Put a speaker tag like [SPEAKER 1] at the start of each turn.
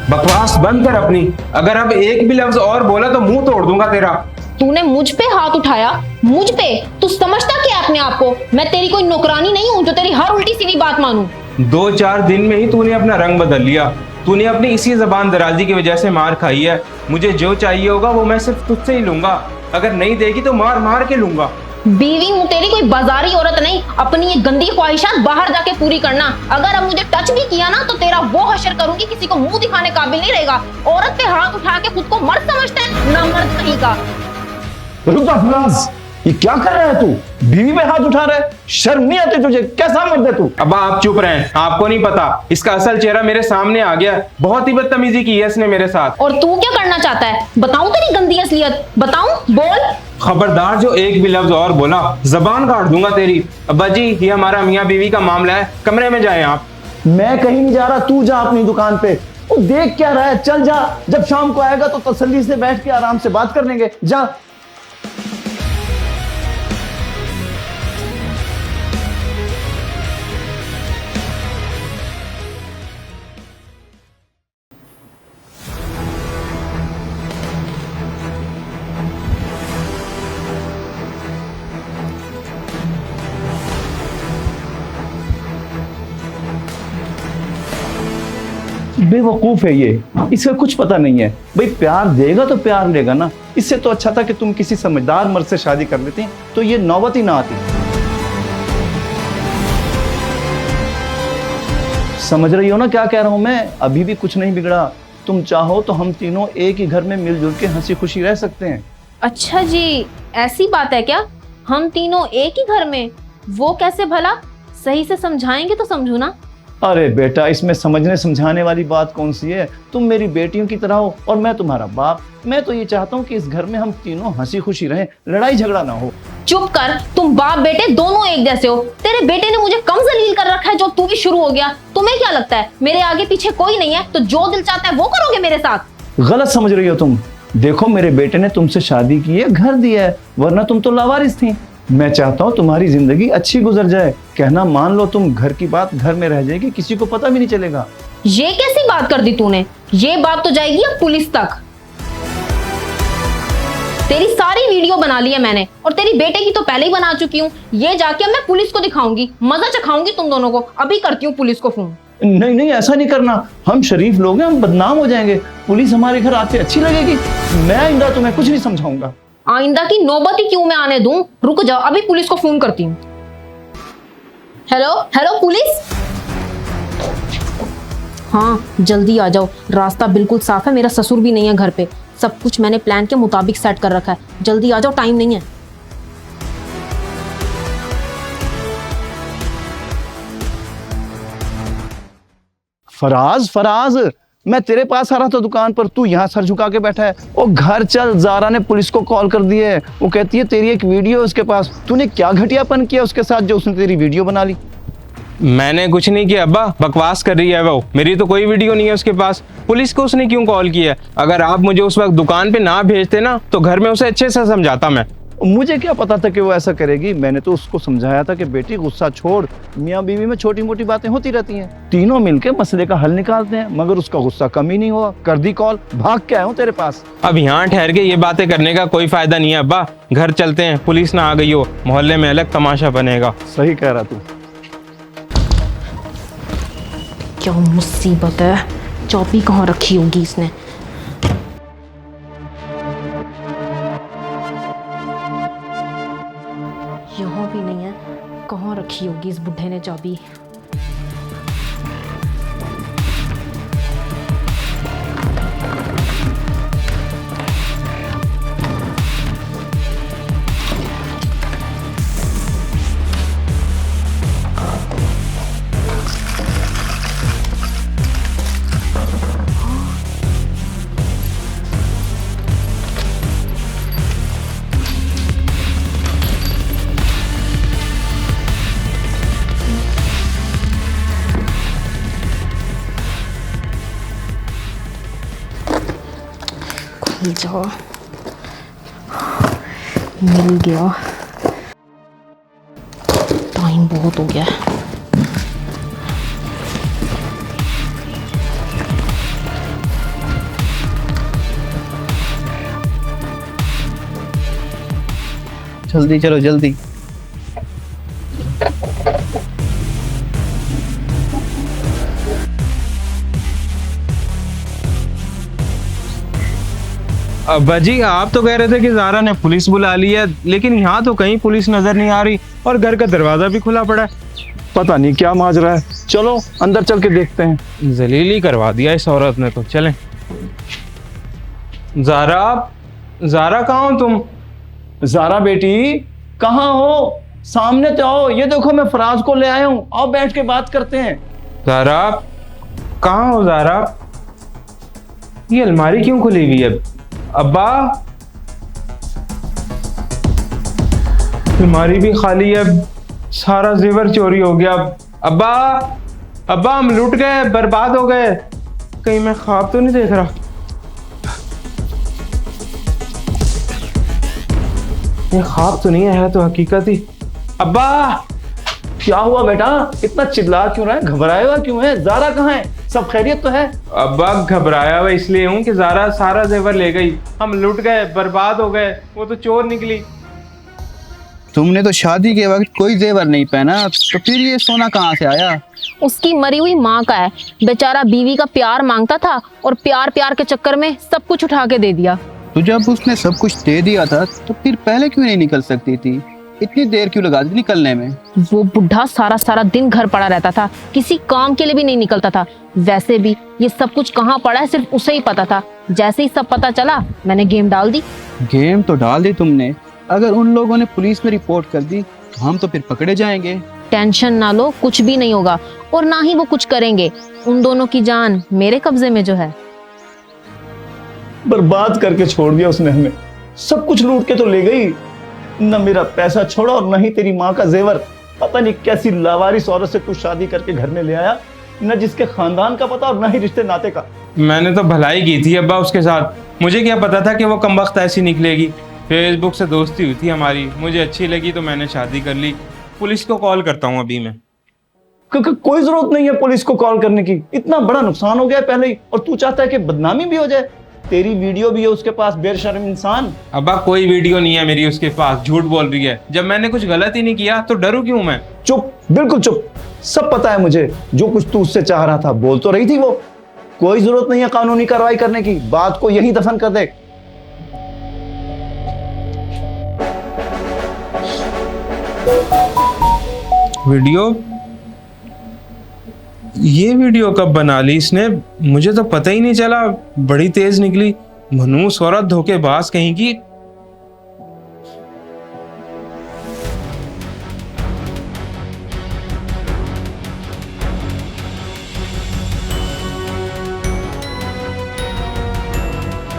[SPEAKER 1] बकवास बंद कर अपनी। अगर अब एक भी लफ्ज और बोला तो मुंह तोड़ दूंगा तेरा।
[SPEAKER 2] तूने मुझ पे हाथ उठाया, मुझ पे? तू समझता क्या अपने आप को? मैं तेरी कोई नौकरानी नहीं हूँ जो तेरी हर उल्टी सीधी बात मानूं।
[SPEAKER 1] 2-4 दिन में ही तूने अपना रंग बदल लिया। तूने अपनी इसी जबान दराजी की वजह से मार खाई है। मुझे जो चाहिए होगा वो मैं सिर्फ तुझसे ही लूंगा। अगर नहीं देगी तो मार मार के लूंगा।
[SPEAKER 2] बीवी हूँ तेरी, कोई बाजारी औरत नहीं। अपनी ये गंदी ख्वाहिशात बाहर जाके पूरी करना। अगर अब मुझे टच भी किया ना तो तेरा वो हशर करूंगी, किसी को मुंह दिखाने काबिल नहीं रहेगा। औरत पे हाथ उठा के खुद को मर्द समझता है, ना मर्द कहीं का।
[SPEAKER 3] रुक जा फराज, ये क्या कर रहा है तू? बीवी पे हाथ उठा रहा है, शर्म नहीं आती तुझे? कैसा मर्द है तू?
[SPEAKER 1] अब्बा आप चुप रहें, आपको नहीं पता इसका असल चेहरा मेरे सामने आ गया। बहुत ही बदतमीजी की है इसने मेरे साथ।
[SPEAKER 2] और तू क्या करना चाहता है? बताऊं तेरी गंदी असलियत? बताऊं? बोल।
[SPEAKER 1] खबरदार जो एक भी लफ्ज और बोला जबान काट दूंगा तेरी। अब्बा जी ये हमारा मियाँ बीवी का मामला है, कमरे में जाएं आप।
[SPEAKER 3] मैं कहीं नहीं जा रहा, तू जा अपनी दुकान पे। वो देख क्या रहा है, चल जा। जब शाम को आएगा तो तसल्ली से बैठ के आराम से बात कर लेंगे। जा। बेवकूफ है ये, इसे कुछ पता नहीं है। भाई प्यार देगा तो प्यार लेगा ना। इससे तो अच्छा था कि तुम किसी समझदार मर्द से शादी कर लेती तो ये नौबत ही ना आती। समझ रही हो ना क्या कह रहा हूं मैं? अभी भी कुछ नहीं बिगड़ा। तुम चाहो तो हम तीनों एक ही घर में मिलजुल के हंसी खुशी रह सकते हैं।
[SPEAKER 2] अच्छा जी, ऐसी बात है क्या? हम तीनों एक ही घर में? वो कैसे भला? सही से समझाएंगे तो समझू ना।
[SPEAKER 3] अरे बेटा, इसमें समझने समझाने वाली बात कौन सी है? तुम मेरी बेटियों की तरह हो और मैं तुम्हारा बाप। मैं तो ये चाहता हूँ कि इस घर में हम तीनों हंसी खुशी रहें, लड़ाई झगड़ा ना हो।
[SPEAKER 2] चुप कर, तुम बाप बेटे दोनों एक जैसे हो। तेरे बेटे ने मुझे कम जलील कर रखा है जो तू भी शुरू हो गया। तुम्हें क्या लगता है मेरे आगे पीछे कोई नहीं है तो जो दिल चाहता है वो करोगे मेरे साथ?
[SPEAKER 3] गलत समझ रही हो तुम। देखो मेरे बेटे ने तुमसे शादी की है, घर दिया है, वरना तुम तो लावारिस थी। मैं चाहता हूँ तुम्हारी जिंदगी अच्छी गुजर जाए। कहना मान लो तुम घर की बात घर में रह जाएगी, किसी को पता भी नहीं चलेगा।
[SPEAKER 2] ये कैसी बात कर दी तूने? ये बात तो जाएगी अब पुलिस तक। तेरी सारी वीडियो बना ली है मैंने और तेरी बेटे की तो पहले ही बना चुकी हूँ। ये जाके अब मैं पुलिस को दिखाऊंगी, मजा चखाऊंगी तुम दोनों को। अभी करती हूँ पुलिस को फोन।
[SPEAKER 3] नहीं नहीं, ऐसा नहीं करना। हम शरीफ लोग हैं, हम बदनाम हो जाएंगे। पुलिस हमारे घर आते अच्छी लगेगी। मैं आइंदा तुम्हें कुछ नहीं समझाऊंगा।
[SPEAKER 2] आइंदा की नौबत ही क्यों मैं आने दूं? रुक जाओ, अभी पुलिस को फोन करती हूँ। Hello hello police. हाँ जल्दी आ जाओ, रास्ता बिल्कुल साफ है। मेरा ससुर भी नहीं है घर पे। सब कुछ मैंने प्लान के मुताबिक सेट कर रखा है। जल्दी आ जाओ, टाइम नहीं है।
[SPEAKER 3] फराज फराज, मैं तेरे पास आ रहा था दुकान पर, तू यहाँ सर झुका के बैठा है। ओ घर चल, जारा ने पुलिस को कॉल कर दी है। वो कहती है तेरी एक वीडियो है उसके पास। तूने क्या घटियापन किया उसके साथ जो उसने तेरी वीडियो बना ली?
[SPEAKER 1] मैंने कुछ नहीं किया अब्बा, बकवास कर रही है वो। मेरी तो कोई वीडियो नहीं है उसके पास। पुलिस को उसने क्यों कॉल किया? अगर आप मुझे उस वक्त दुकान पे ना भेजते ना तो घर में उसे अच्छे से समझाता मैं।
[SPEAKER 3] मुझे क्या पता था कि वो ऐसा करेगी। मैंने तो उसको समझाया था कि बेटी गुस्सा छोड़, मियाँ बीवी में छोटी मोटी बातें होती रहती हैं, तीनों मिलके मसले का हल निकालते हैं। मगर उसका गुस्सा कम ही नहीं हुआ। कर दी कॉल, भाग के आया हूँ तेरे पास।
[SPEAKER 1] अब यहाँ ठहर के ये बातें करने का कोई फायदा नहीं है अब्बा। घर चलते हैं, पुलिस ना आ गई हो, मोहल्ले में अलग तमाशा बनेगा।
[SPEAKER 3] सही कह रहा तू।
[SPEAKER 2] क्या मुसीबत है, चाबी कहाँ रखी होगी इसने? यहाँ भी नहीं है, कहाँ रखी होगी इस बुढ़े ने चाबी? जाओ, मिल गया। टाइम बहुत हो गया।
[SPEAKER 4] जल्दी चलो जल्दी।
[SPEAKER 1] अब्बा जी आप तो कह रहे थे कि ज़ारा ने पुलिस बुला ली है, लेकिन यहाँ तो कहीं पुलिस नजर नहीं आ रही और घर का दरवाजा भी खुला पड़ा है।
[SPEAKER 3] पता नहीं क्या माजरा है, चलो अंदर चल के देखते हैं।
[SPEAKER 1] जलीली करवा दिया इस औरत ने तो। चलें। ज़ारा, ज़ारा कहाँ हो तुम?
[SPEAKER 3] ज़ारा बेटी कहाँ हो? सामने तो आओ, ये देखो मैं फराज को ले आया हूँ, आओ बैठ के बात करते हैं।
[SPEAKER 1] ज़ारा कहाँ हो? ज़ारा, ये अलमारी क्यों खुली हुई है? अब्बा, अलमारी भी खाली है, सारा जेवर चोरी हो गया। अब्बा, अब्बा हम लूट गए, बर्बाद हो गए, कहीं मैं ख्वाब तो नहीं देख रहा? ये ख्वाब तो नहीं है तो हकीकत ही। अब्बा,
[SPEAKER 3] क्या हुआ बेटा, इतना चिल्ला क्यों रहा है, घबराया हुआ क्यों है? ज़ारा कहाँ है? सब खैरियत तो है?
[SPEAKER 1] अब्बा घबराया हुआ इसलिए हूँ कि ज़ारा सारा जेवर ले गई, हम लूट गए, बर्बाद हो गए, वो तो चोर निकली।
[SPEAKER 4] तुमने तो शादी के वक्त कोई जेवर नहीं पहना, तो फिर ये सोना कहाँ से आया?
[SPEAKER 2] उसकी मरी हुई माँ का है, बेचारा बीवी का प्यार मांगता था और प्यार प्यार के चक्कर में सब कुछ उठा के दे दिया।
[SPEAKER 4] तो जब उसने सब कुछ दे दिया था तो फिर पहले क्यों नहीं निकल सकती थी? इतनी देर क्यों लगा दी निकलने में?
[SPEAKER 2] वो बुढ़ा सारा सारा दिन घर पड़ा रहता था, किसी काम के लिए भी नहीं निकलता था। वैसे भी ये सब कुछ कहाँ पड़ा है सिर्फ उसे ही पता था। जैसे ही सब पता चला मैंने गेम डाल दी।
[SPEAKER 4] गेम तो डाल दी तुमने, अगर उन लोगों ने पुलिस में रिपोर्ट कर दी तो हम तो फिर पकड़े जाएंगे।
[SPEAKER 2] टेंशन ना लो, कुछ भी नहीं होगा और ना ही वो कुछ करेंगे। उन दोनों की जान मेरे कब्जे में जो है।
[SPEAKER 3] बर्बाद करके छोड़ दिया उसने हमें, सब कुछ लूट के तो ले गई, न मेरा पैसा छोड़ा और न ही तेरी माँ का जेवर। पता नहीं कैसी लावारिस औरत से तू शादी करके घर में ले आया, न जिसके खानदान का पता और न ही रिश्ते नाते का।
[SPEAKER 1] मैंने तो भलाई की थी अब्बा उसके साथ, मुझे क्या पता था कि वो कमबख्त ऐसी निकलेगी। फेसबुक से दोस्ती हुई थी हमारी, मुझे अच्छी लगी तो मैंने शादी कर ली। पुलिस को कॉल करता हूँ अभी मैं।
[SPEAKER 3] कोई जरूरत नहीं है पुलिस को कॉल करने की, इतना बड़ा नुकसान हो गया पहले ही, और तू चाहता है कि बदनामी भी हो जाए। तेरी वीडियो भी है उसके पास, बेशर्म इंसान।
[SPEAKER 1] अब्बा कोई वीडियो नहीं है मेरी उसके पास, झूठ बोल रही है। जब मैंने कुछ गलत ही नहीं किया तो डरूं क्यों मैं?
[SPEAKER 3] चुप, बिल्कुल चुप, सब पता है मुझे। जो कुछ तू उससे चाह रहा था बोल तो रही थी वो। कोई जरूरत नहीं है कानूनी कार्रवाई करने की, बात को यहीं दफन कर दे।
[SPEAKER 1] वीडियो, ये वीडियो कब बना ली इसने? मुझे तो पता ही नहीं चला, बड़ी तेज निकली। मनूस औरत, धोखेबाज कहीं की।